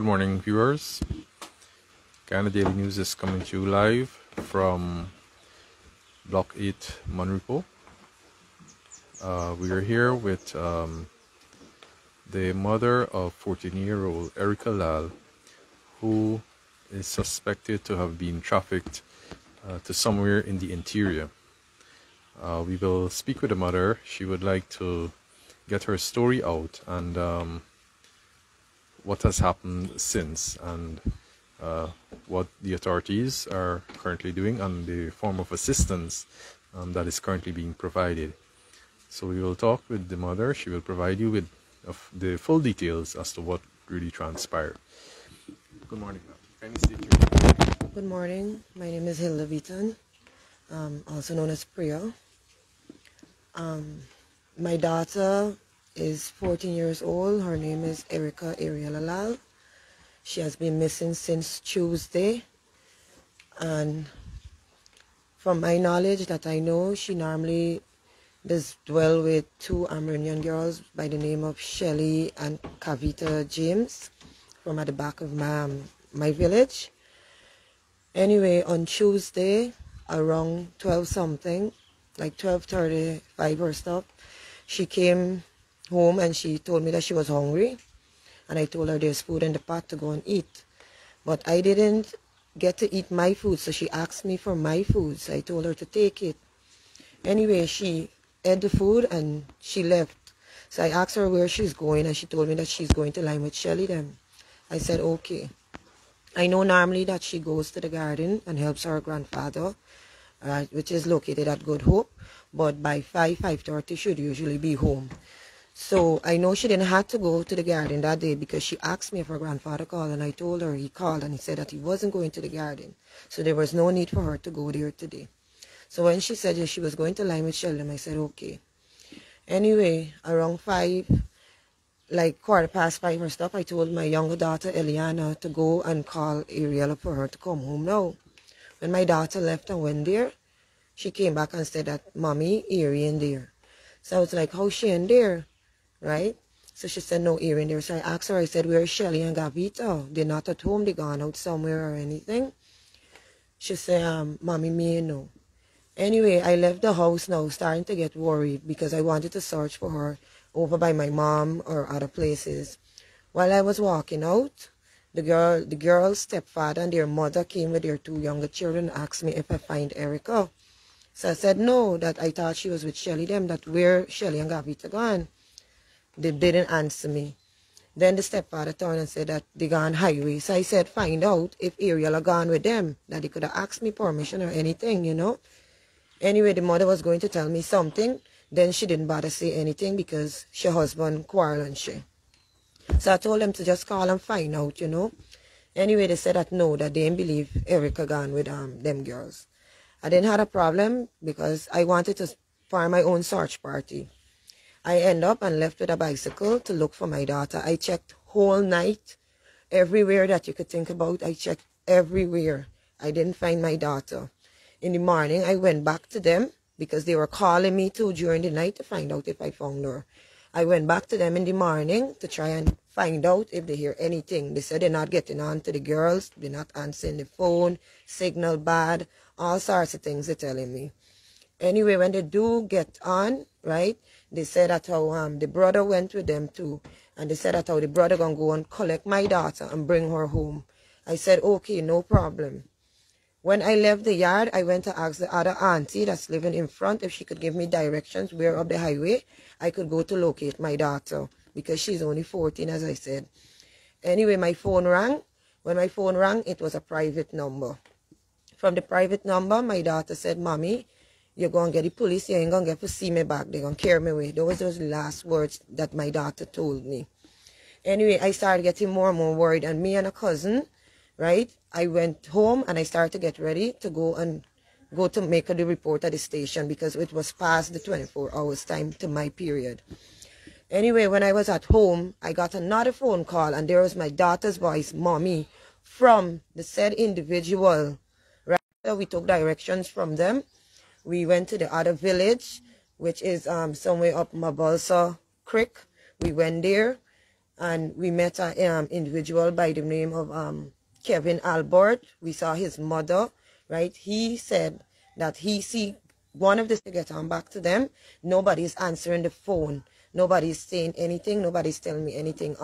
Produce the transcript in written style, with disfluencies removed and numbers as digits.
Good morning, viewers. Ghana Daily News is coming to you live from Block 8, Monrepo. We are here with the mother of 14-year-old Ericia Lall, who is suspected to have been trafficked to somewhere in the interior. We will speak with the mother. She would like to get her story out and what has happened since, and what the authorities are currently doing and the form of assistance that is currently being provided. So we will talk with the mother. She will provide you with the full details as to what really transpired. Good morning, ma'am. Can you state your name? Good morning. My name is Hilda Beaton, also known as Priya. My daughter is 14 years old. Her name is Ericia Lall. She has been missing since Tuesday, and from my knowledge that I know, she normally does dwell with two Amerindian girls by the name of Shelly and Kavita James from at the back of my village. Anyway, on Tuesday around 12 something, like 12:35 or stuff, she came home and she told me that she was hungry, and I told her there's food in the pot to go and eat. But I didn't get to eat my food, so she asked me for my food, so I told her to take it. Anyway, she ate the food and she left. So I asked her where she's going, and she told me that she's going to line with Shelly them. I said, okay. I know normally that she goes to the garden and helps her grandfather, which is located at Good Hope, but by 5:30 should usually be home. So I know she didn't have to go to the garden that day because she asked me if her grandfather called, and I told her he called and he said that he wasn't going to the garden. So there was no need for her to go there today. So when she said that she was going to line with Sheldon, I said, okay. Anyway, around 5, like 5:15 or stuff, I told my younger daughter, Eliana, to go and call Ariella for her to come home now. When my daughter left and went there, she came back and said that, Mommy, Ari in there. So I was like, how's she in there? Right? So she said, no Ari in there. So I asked her, I said, where's Shelly and Gavita? They're not at home, they gone out somewhere or anything. She said, Mommy, me no. Anyway, I left the house now, starting to get worried because I wanted to search for her over by my mom or other places. While I was walking out, the girl's stepfather and their mother came with their two younger children and asked me if I find Erica. So I said no, that I thought she was with Shelly them, that where Shelly and Gavita gone. They didn't answer me. Then the stepfather turned and said that they gone highway. So I said, find out if Ariella gone with them, that they could have asked me permission or anything, you know. Anyway, the mother was going to tell me something. Then she didn't bother say anything because her husband quarreled and she. So I told them to just call and find out, you know. Anyway, they said that no, that they didn't believe Erica gone with them girls. I didn't have a problem because I wanted to form my own search party. I end up and left with a bicycle to look for my daughter. I checked whole night, everywhere that you could think about. I checked everywhere. I didn't find my daughter. In the morning, I went back to them because they were calling me too during the night to find out if I found her. I went back to them in the morning to try and find out if they hear anything. They said they're not getting on to the girls. They're not answering the phone, signal bad, all sorts of things they're telling me. Anyway, when they do get on, right, they said that how the brother went with them too. And they said that how the brother gonna go and collect my daughter and bring her home. I said, okay, no problem. When I left the yard, I went to ask the other auntie that's living in front if she could give me directions where up the highway I could go to locate my daughter because she's only 14, as I said. Anyway, my phone rang. When my phone rang, it was a private number. From the private number, my daughter said, Mommy, you're going to get the police. You ain't going to get to see me back. They're going to carry me away. Those were the last words that my daughter told me. Anyway, I started getting more and more worried. And me and a cousin, right, I went home and I started to get ready to go to make the report at the station because it was past the 24 hours time to my period. Anyway, when I was at home, I got another phone call and there was my daughter's voice, Mommy, from the said individual. Right? So we took directions from them. We went to the other village, which is somewhere up Mabalsa Creek. We went there and we met an individual by the name of Kevin Albert. We saw his mother, right? He said that he see one of this to get on back to them. Nobody's answering the phone. Nobody's saying anything. Nobody's telling me anything.